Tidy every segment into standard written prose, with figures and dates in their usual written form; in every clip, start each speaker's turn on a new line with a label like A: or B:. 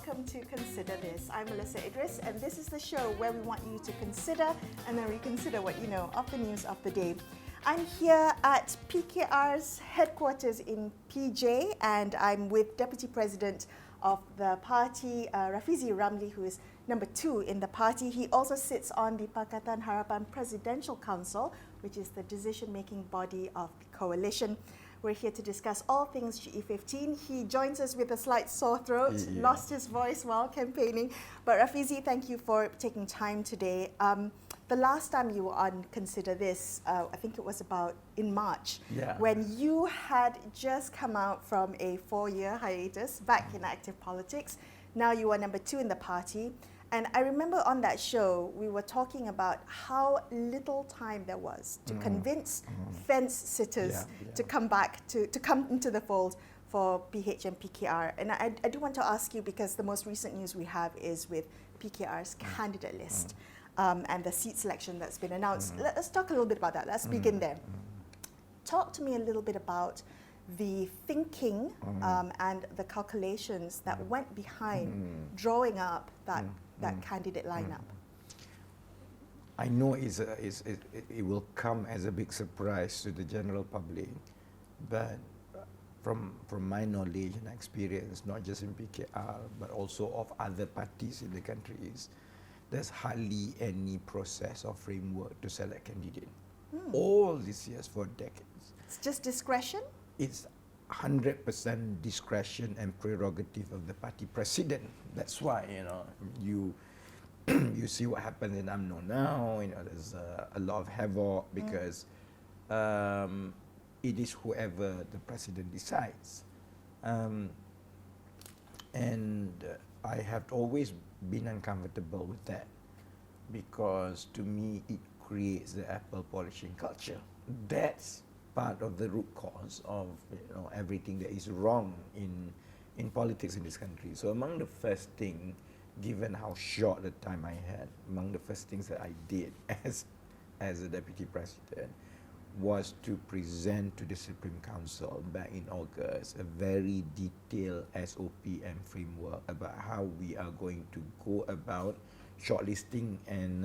A: welcome to Consider This. I'm Melissa Idris, and this is the show where we want you to consider and then reconsider what you know of the news of the day. I'm here at PKR's headquarters in PJ, and I'm with Deputy President of the party, Rafizi Ramli, who is number 2 in the party. He also sits on the Pakatan Harapan Presidential Council, which is the decision-making body of the coalition. We're here to discuss all things GE15. He joins us with a slight sore throat, lost his voice while campaigning. But Rafizi, thank you for taking time today. The last time you were on Consider This, I think it was about in March, when you had just come out from a 4-year hiatus back in active politics. Now you are number 2 in the party. And I remember on that show, we were talking about how little time there was to convince fence sitters to come back, to come into the fold for PH and PKR. And I do want to ask you, because the most recent news we have is with PKR's candidate list and the seat selection that's been announced. Let's talk a little bit about that. Let's begin there. Talk to me a little bit about the thinking and the calculations that went behind drawing up that candidate lineup.
B: I know it will come as a big surprise to the general public, but from my knowledge and experience, not just in PKR, but also of other parties in the country, there's hardly any process or framework to select candidate. All these years, for decades.
A: It's just discretion?
B: It's 100% discretion and prerogative of the party president. That's why, you see what happens in UMNO now. There's a lot of havoc because it is whoever the president decides. And I have always been uncomfortable with that, because to me it creates the apple polishing culture. That's part of the root cause of everything that is wrong in politics in this country. So among the first thing, given how short the time I had, among the first things that I did as a deputy president was to present to the Supreme Council back in August a very detailed SOP and framework about how we are going to go about shortlisting and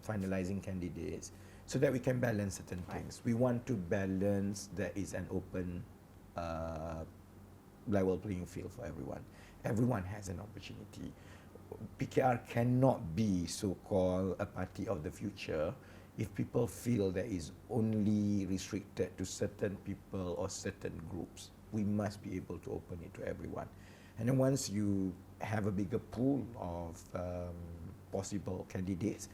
B: finalizing candidates, so that we can balance certain things. We want to balance that is an open, level playing field for everyone. Everyone has an opportunity. PKR cannot be so-called a party of the future if people feel that is only restricted to certain people or certain groups. We must be able to open it to everyone. And then once you have a bigger pool of possible candidates,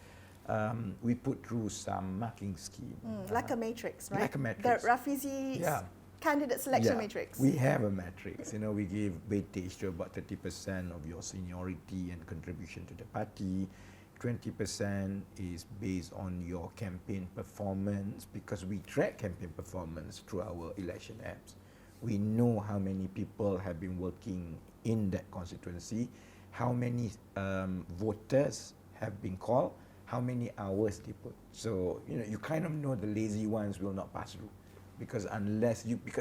B: we put through some marking scheme.
A: Like a matrix, right?
B: Like a matrix.
A: The Rafizi candidate selection matrix.
B: We have a matrix. We give weightage to about 30% of your seniority and contribution to the party. 20% is based on your campaign performance, because we track campaign performance through our election apps. We know how many people have been working in that constituency, how many voters have been called, how many hours they put. So, you kind of know the lazy ones will not pass through, because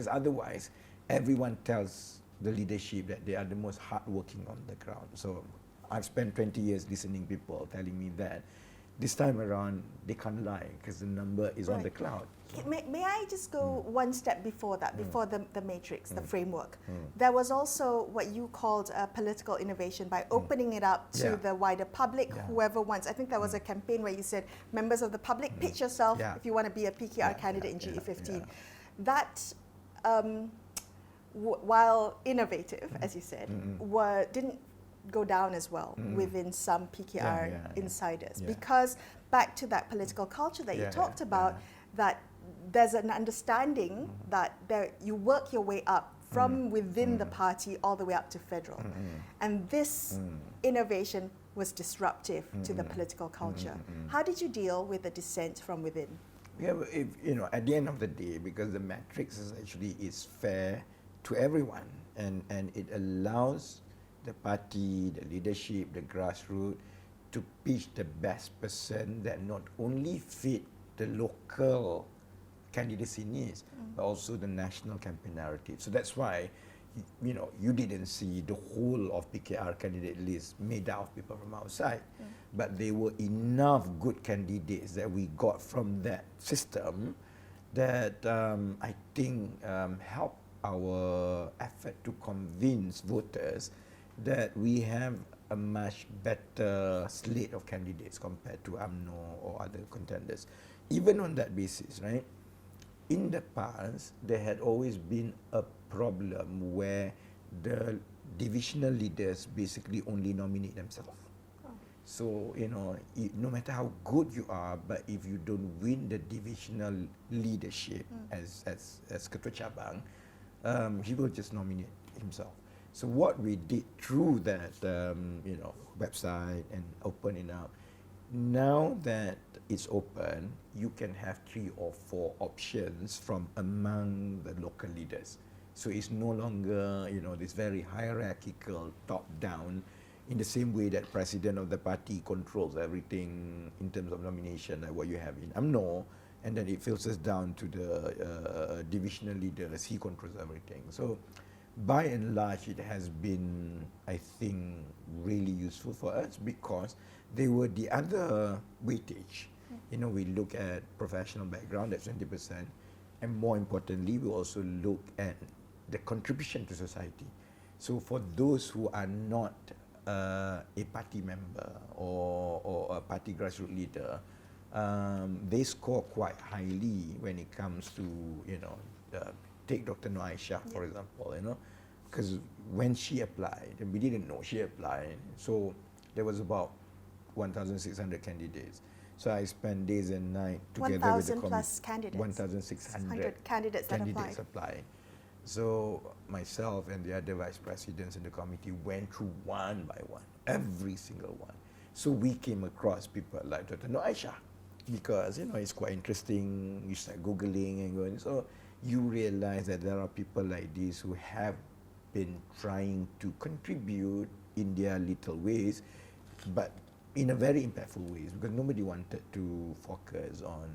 B: otherwise everyone tells the leadership that they are the most hardworking on the ground. So I've spent 20 years listening to people telling me that. This time around, they can't lie, because the number is on the cloud.
A: May I just go one step before that, before the matrix, the framework? There was also what you called political innovation by opening it up to the wider public, whoever wants. I think there was a campaign where you said, members of the public, pitch yourself if you want to be a PKR candidate in GE15. That, while innovative, as you said, didn't go down as well within some PKR insiders, because back to that political culture that you talked about, that there's an understanding that you work your way up from within the party all the way up to federal, and this innovation was disruptive to the political culture. How did you deal with the dissent from within?
B: At the end of the day, because the matrix is fair to everyone, and it allows the party, the leadership, the grassroots to pitch the best person that not only fit the local candidacy needs, but also the national campaign narrative. So that's why you didn't see the whole of PKR candidate list made up of people from outside, but there were enough good candidates that we got from that system that I think helped our effort to convince voters that we have a much better slate of candidates compared to UMNO or other contenders. Even on that basis, right? In the past, there had always been a problem where the divisional leaders basically only nominate themselves. So, no matter how good you are, but if you don't win the divisional leadership as Ketua Cabang, he will just nominate himself. So what we did through that, website and opening up, now that it's open, you can have 3 or 4 options from among the local leaders. So it's no longer, this very hierarchical top-down, in the same way that president of the party controls everything in terms of nomination, like what you have in UMNO, and then it filters down to the divisional leaders. He controls everything. So by and large, it has been, I think, really useful for us because they were the other weightage. We look at professional background, that's 20%, and more importantly, we also look at the contribution to society. So for those who are not a party member or a party grassroots leader, they score quite highly when it comes to, take Dr. Nur Aisyah, for example, because when she applied, and we didn't know she applied, so there was about 1,600 candidates. So I spent days and nights together with the
A: 1,000 plus candidates.
B: 1,600
A: candidates that
B: applied. So myself and the other vice presidents in the committee went through one by one, every single one. So we came across people like Dr. Nur Aisyah because, it's quite interesting. You start Googling and going. So you realize that there are people like this who have been trying to contribute in their little ways, but in a very impactful ways, because nobody wanted to focus on,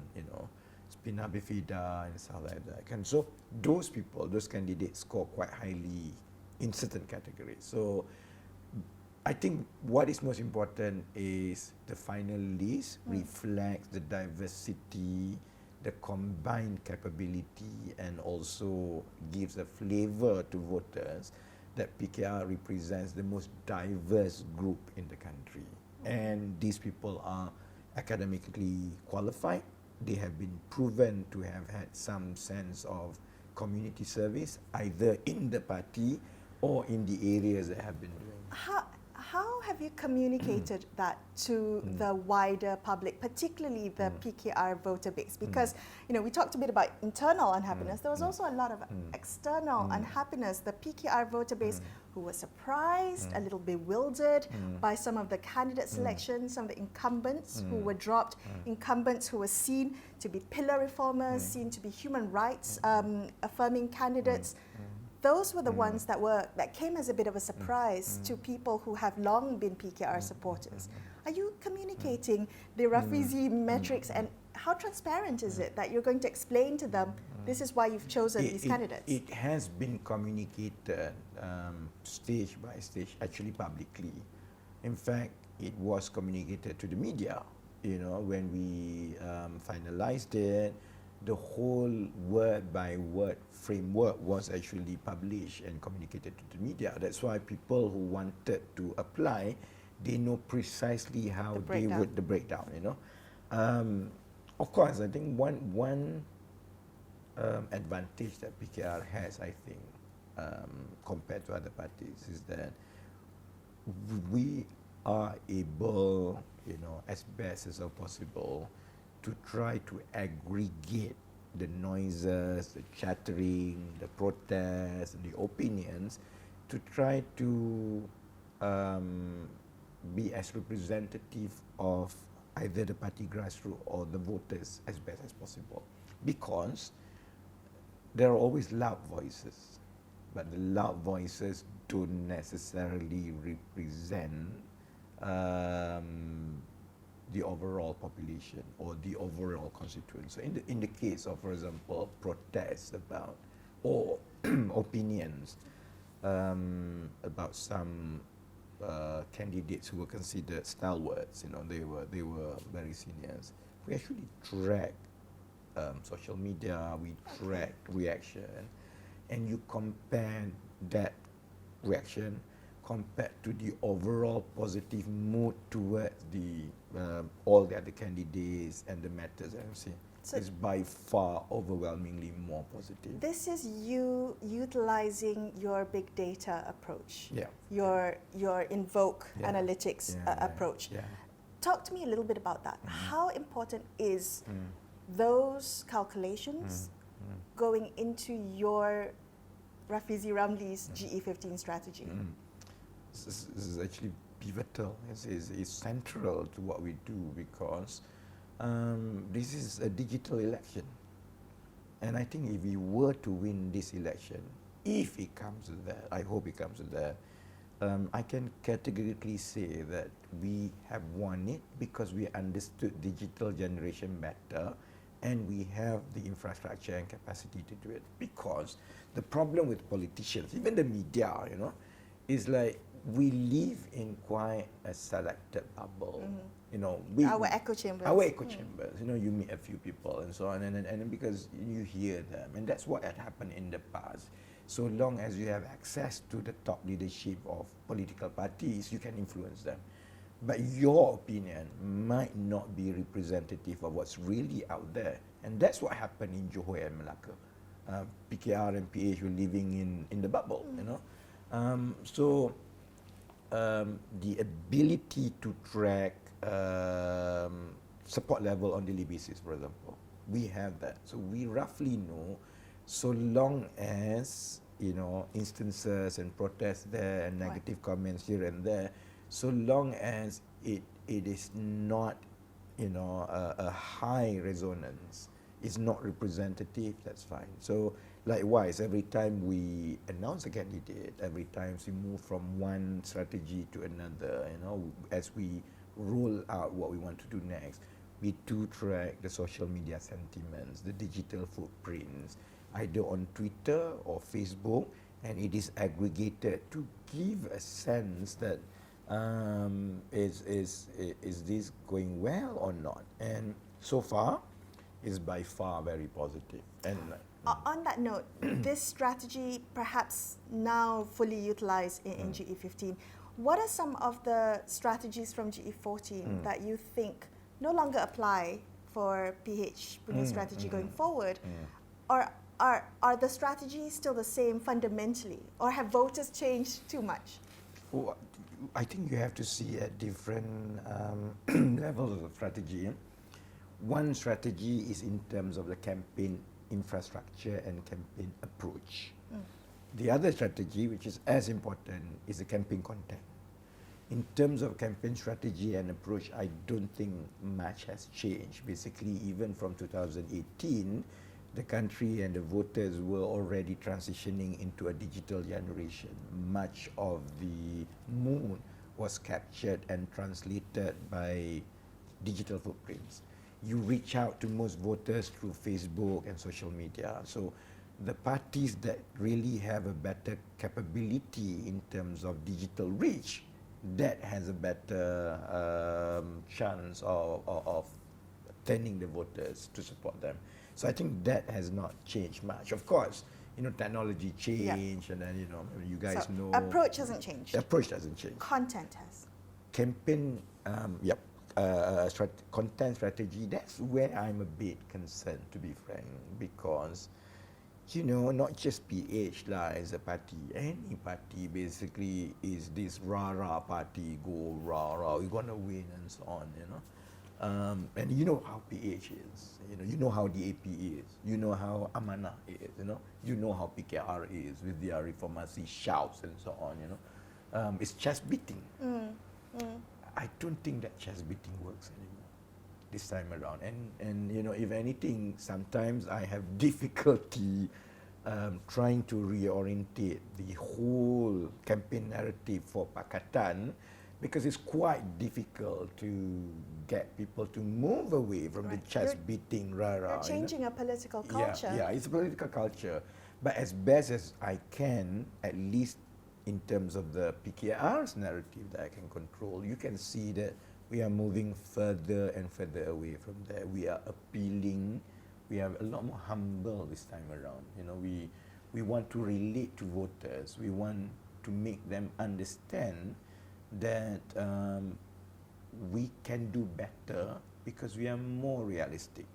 B: Spina Bifida and stuff like that. And so those people, those candidates score quite highly in certain categories. So I think what is most important is the final list reflects the diversity, the combined capability, and also gives a flavor to voters that PKR represents the most diverse group in the country. And these people are academically qualified. They have been proven to have had some sense of community service, either in the party or in the areas that have been doing.
A: How have you communicated that to the wider public, particularly the PKR voter base? Because, we talked a bit about internal unhappiness. There was also a lot of external unhappiness. The PKR voter base who were surprised, a little bewildered by some of the candidate selections, some of the incumbents who were dropped, incumbents who were seen to be pillar reformers, seen to be human rights affirming candidates. Those were the ones that came as a bit of a surprise to people who have long been PKR supporters. Are you communicating the Rafizi metrics, and how transparent is it that you're going to explain to them this is why you've chosen these candidates?
B: It has been communicated stage by stage, actually publicly. In fact, it was communicated to the media, when we finalized it. The whole word-by-word framework was actually published and communicated to the media. That's why people who wanted to apply, they know precisely how they would the breakdown. Of course, I think one advantage that PKR has, I think, compared to other parties, is that we are able, as best as possible, to try to aggregate the noises, the chattering, the protests, the opinions, to try to be as representative of either the party grassroots or the voters as best as possible. Because there are always loud voices, but the loud voices don't necessarily represent the overall population or the overall constituency. So in the case of, for example, protests about or opinions about some candidates who were considered stalwarts. They were very seniors. We actually track social media. We track reaction, and you compare that reaction compared to the overall positive mood towards the all the other candidates and the matters. I would say
A: So
B: it's by far overwhelmingly more positive.
A: this is you utilizing your big data approach,
B: Yeah.
A: your invoke
B: Yeah.
A: analytics approach.
B: Yeah.
A: Talk to me a little bit about that. How important is those calculations going into your Rafizi Ramli's GE15 strategy?
B: This is actually pivotal. It's central to what we do because this is a digital election. And I think if we were to win this election, if it comes to that, I hope it comes to that, I can categorically say that we have won it because we understood digital generation better and we have the infrastructure and capacity to do it. Because the problem with politicians, even the media, is like we live in quite a selected bubble.
A: Our echo chambers.
B: Our echo chambers. You meet a few people and so on, and because you hear them, and that's what had happened in the past. So long as you have access to the top leadership of political parties, you can influence them. But your opinion might not be representative of what's really out there, and that's what happened in Johor and Malacca. PKR and PH were living in the bubble. The ability to track support level on daily basis, for example, we have that. So we roughly know, so long as instances and protests there and negative comments here and there, so long as it is not a high resonance, it's not representative, that's fine. So likewise, every time we announce a candidate, every time we move from one strategy to another, as we roll out what we want to do next, we do track the social media sentiments, the digital footprints, either on Twitter or Facebook, and it is aggregated to give a sense that is this going well or not? And so far, it's by far very positive. And
A: on that note, this strategy perhaps now fully utilized in GE15. What are some of the strategies from GE14 that you think no longer apply for PH Punya strategy going forward? Or are the strategies still the same fundamentally, or have voters changed too much?
B: Well, I think you have to see at different levels of strategy. One strategy is in terms of the campaign infrastructure and campaign approach. The other strategy, which is as important, is the campaign content. In terms of campaign strategy and approach, I don't think much has changed. Basically, even from 2018, the country and the voters were already transitioning into a digital generation. Much of the mood was captured and translated by digital footprints. You reach out to most voters through Facebook and social media. So the parties that really have a better capability in terms of digital reach, that has a better chance of turning the voters to support them. So I think that has not changed much. Of course, technology changed, and then you guys know.
A: Approach hasn't changed.
B: Approach doesn't change.
A: Content has.
B: Campaign, content strategy. That's where I'm a bit concerned, to be frank, because not just PH as a party. Any party basically is this rah-rah party, go rah-rah, we're going to win and so on, and you know how PH is, you know how the AP is, you know how Amanah is, you know how PKR is with their reformasi shouts and so on, it's chest beating. I don't think that chest beating works anymore this time around. And if anything, sometimes I have difficulty trying to reorientate the whole campaign narrative for Pakatan, because it's quite difficult to get people to move away from the chest beating rah-rah.
A: You're changing a political culture.
B: Yeah, it's a political culture. But as best as I can, at least in terms of the PKR's narrative that I can control, you can see that we are moving further and further away from there. We are appealing, we are a lot more humble this time around. You know, we want to relate to voters. We want to make them understand that we can do better because we are more realistic.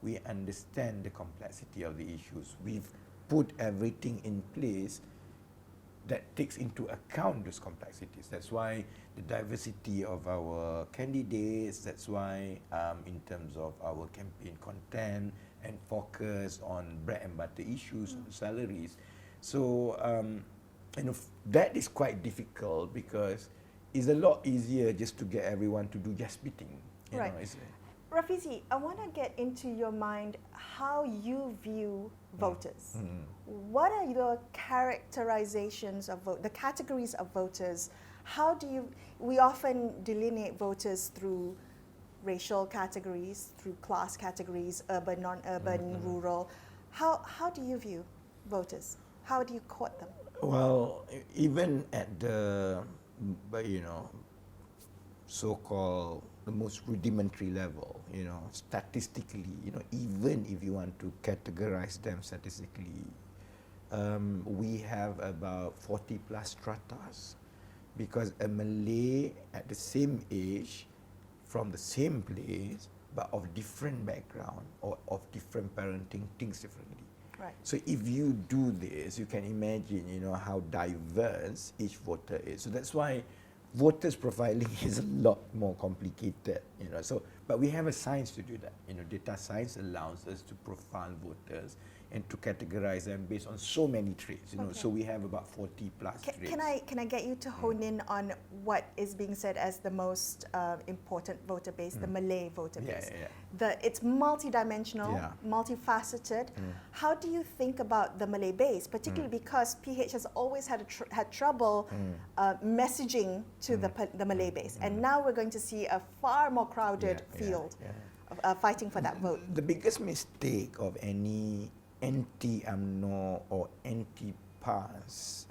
B: We understand the complexity of the issues. We've put everything in place that takes into account those complexities. That's why the diversity of our candidates, that's why in terms of our campaign content and focus on bread and butter issues, salaries. So that is quite difficult because it's a lot easier just to get everyone to do just spitting.
A: Right. Rafizi, I want to get into your mind how you view voters. What are your characterizations of the categories of voters? How do you, we often delineate voters through racial categories, through class categories, urban, non-urban, rural. How do you view voters? How do you court them?
B: Well, even at the, so-called the most rudimentary level, statistically, even if you want to categorize them statistically, we have about 40 plus stratas, because a Malay at the same age, from the same place, but of different background or of different parenting, thinks differently.
A: Right.
B: So if you do this, you can imagine, how diverse each voter is. So that's why voters profiling is a lot more complicated, So, but we have a science to do that. Data science allows us to profile voters and to categorize them based on so many traits.
A: Okay.
B: So we have about 40 plus traits.
A: Can I get you to hone in on what is being said as the most important voter base, the Malay voter base? It's multidimensional, multifaceted. How do you think about the Malay base, particularly because PH has always had trouble messaging to the Malay base, and now we're going to see a far more crowded field fighting for that vote?
B: The biggest mistake of any anti-UMNO or anti-PAS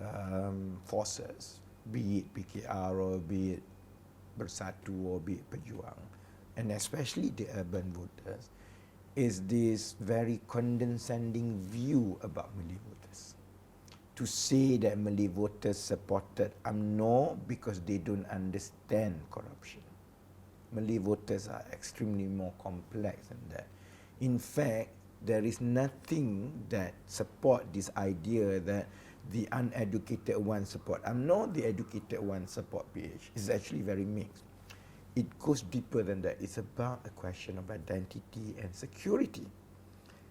B: forces, be it PKR or be it Bersatu or be it Pejuang, and especially the urban voters, is this very condescending view about Malay voters. To say that Malay voters supported UMNO because they don't understand corruption. Malay voters are extremely more complex than that. In fact, there is nothing that support this idea that the uneducated ones support UMNO, the educated ones support PH. It's actually very mixed. It goes deeper than that. It's about a question of identity and security.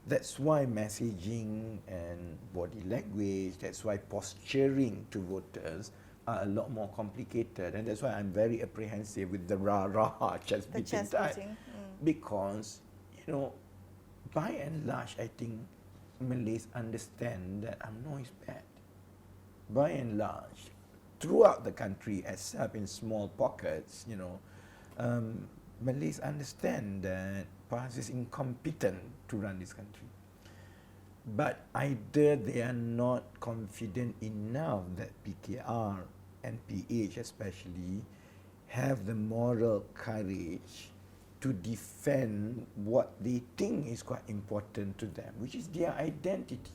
B: That's why messaging and body language, that's why posturing to voters are a lot more complicated. And that's why I'm very apprehensive with the rah-rah chest beating type. Because, by and large, I think Malays understand that UMNO is bad. By and large, throughout the country, except in small pockets, Malays understand that PAS is incompetent to run this country. But either they are not confident enough that PKR and PH especially have the moral courage to defend what they think is quite important to them, which is their identity.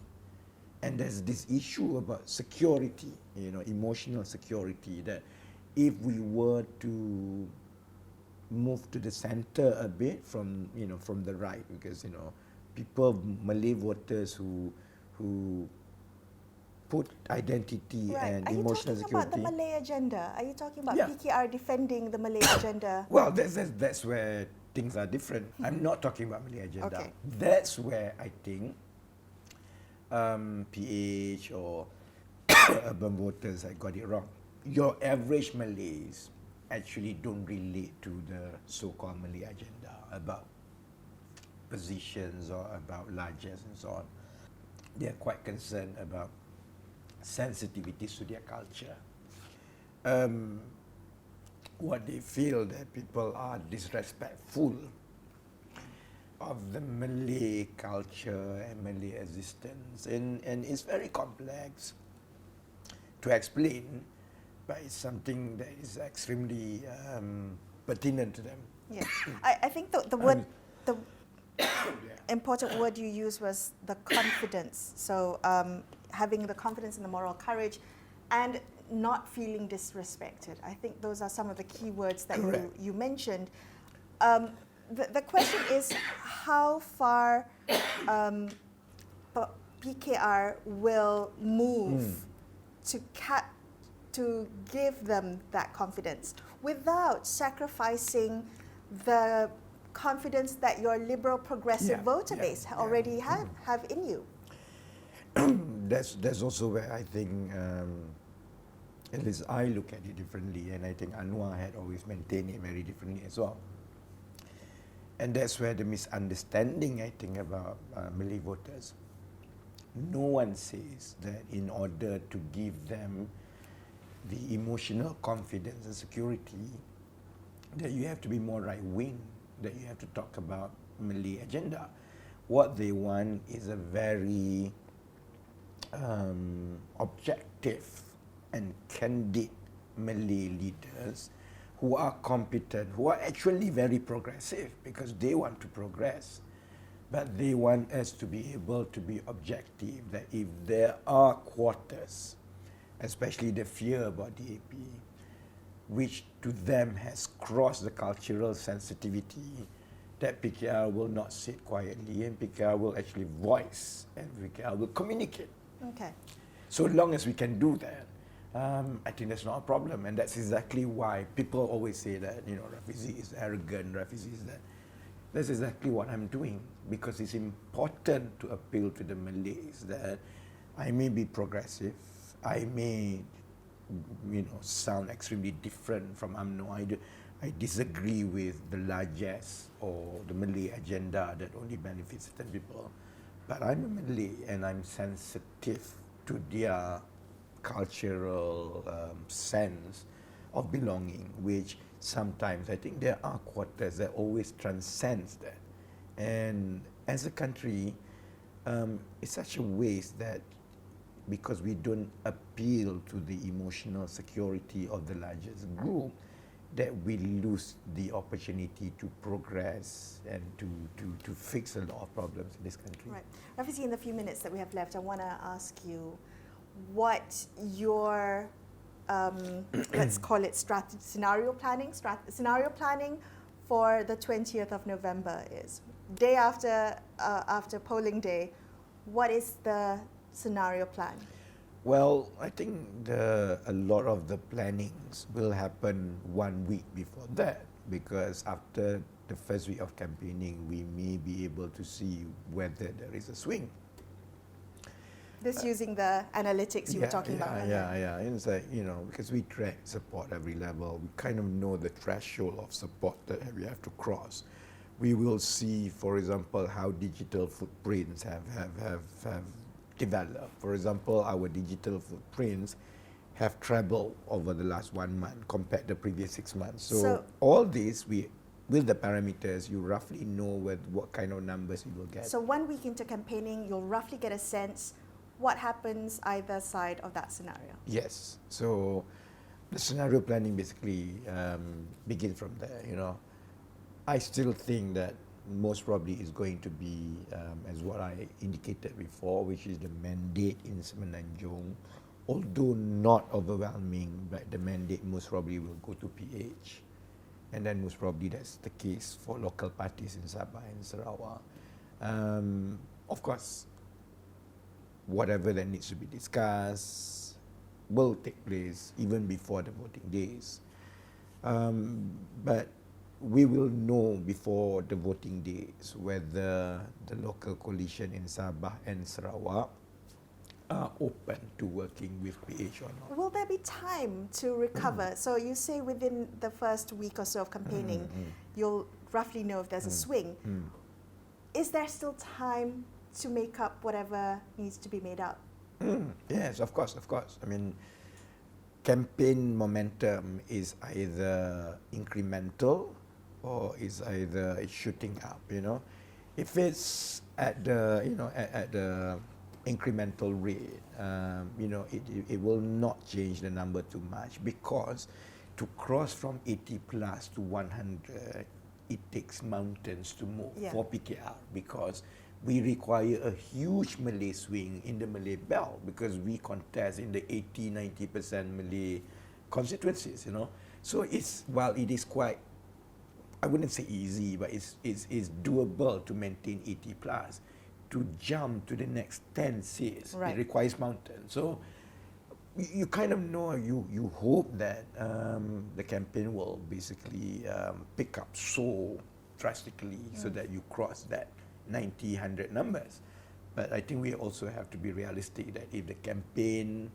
B: And there's this issue about security, emotional security, that if we were to move to the center a bit from the right, because Malay voters who put identity and emotional security.
A: Are you talking about the Malay agenda? Are you talking about PKR defending the Malay agenda?
B: Well, that's where things are different. I'm not talking about Malay agenda.
A: Okay.
B: That's where I think PH or urban voters, I got it wrong. Your average Malays actually don't relate to the so-called Malay agenda about positions or about largesse and so on. They're quite concerned about sensitivities to their culture. What they feel that people are disrespectful of the Malay culture and Malay existence, and it's very complex. to explain, but it's something that is extremely pertinent to them.
A: Yeah, I think the word, the important word you used was the confidence. So having the confidence and the moral courage, and not feeling disrespected. I think those are some of the key words that you mentioned. The question is how far PKR will move to give them that confidence without sacrificing the confidence that your liberal progressive voter base already have in you.
B: That's also where I think, at least I look at it differently, and I think Anwar had always maintained it very differently as well. And that's where the misunderstanding, I think, about Malay voters. No one says that in order to give them the emotional confidence and security, that you have to be more right-wing, that you have to talk about Malay agenda. What they want is a very objective and candid Malay leaders who are competent, who are actually very progressive because they want to progress. But they want us to be able to be objective, that if there are quarters, especially the fear about DAP, which to them has crossed the cultural sensitivity, that PKR will not sit quietly and PKR will actually voice and PKR will communicate.
A: Okay.
B: So long as we can do that, I think that's not a problem. And that's exactly why people always say that, you know, Rafizi is arrogant, Rafizi is that. That's exactly what I'm doing, because it's important to appeal to the Malays that I may be progressive, I may, you know, sound extremely different from UMNO. I disagree with the largesse or the Malay agenda that only benefits certain people. But I'm a Malay and I'm sensitive to their cultural sense of belonging, which sometimes I think there are quarters that always transcends that. And as a country, it's such a waste that because we don't appeal to the emotional security of the largest group, that we lose the opportunity to progress and to fix a lot of problems in this country.
A: Right. Rafizi, in the few minutes that we have left, I want to ask you what your, let's call it scenario planning for the 20th of November is. Day after polling day, what is the scenario plan?
B: Well, I think a lot of the plannings will happen 1 week before that, because after the first week of campaigning, we may be able to see whether there is a swing.
A: This using the analytics you were talking about.
B: Yeah. And it's like, you know, because we track support every level, we kind of know the threshold of support that we have to cross. We will see, for example, how digital footprints have developed. For example, our digital footprints have trebled over the last 1 month compared to the previous 6 months. So all this, with the parameters, you roughly know what kind of numbers you will get.
A: So 1 week into campaigning, you'll roughly get a sense what happens either side of that scenario.
B: Yes. So the scenario planning basically begins from there, you know. I still think that most probably is going to be, as what I indicated before, which is the mandate in Semenanjung, although not overwhelming, but the mandate most probably will go to PH. And then most probably that's the case for local parties in Sabah and Sarawak. Of course, whatever that needs to be discussed will take place even before the voting days. But we will know before the voting days whether the local coalition in Sabah and Sarawak are open to working with PH or not.
A: Will there be time to recover? So you say within the first week or so of campaigning, you'll roughly know if there's a swing. Is there still time to make up whatever needs to be made up?
B: Yes, of course. I mean, campaign momentum is either incremental or is either shooting up, you know. If it's at the, you know, at the incremental rate. It will not change the number too much, because to cross from 80 plus to 100, it takes mountains to move for PKR, because we require a huge Malay swing in the Malay belt, because we contest in the 80-90% Malay constituencies, So while it is quite, I wouldn't say easy, but it's doable to maintain 80 plus. To jump to the next 10 seats, it requires mountain. So you kind of know, you hope that the campaign will basically pick up so drastically so that you cross that 90, 100 numbers. But I think we also have to be realistic that if the campaign,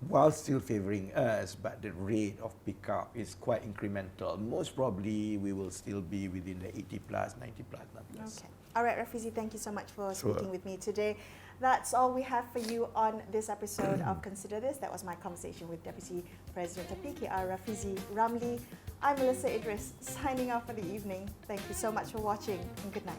B: while still favouring us, but the rate of pickup is quite incremental, most probably we will still be within the 80 plus, 90 plus numbers.
A: Okay. All right, Rafizi, thank you so much for speaking with me today. That's all we have for you on this episode of Consider This. That was my conversation with Deputy President of PKR, Rafizi Ramli. I'm Melissa Idris, signing off for the evening. Thank you so much for watching, and good night.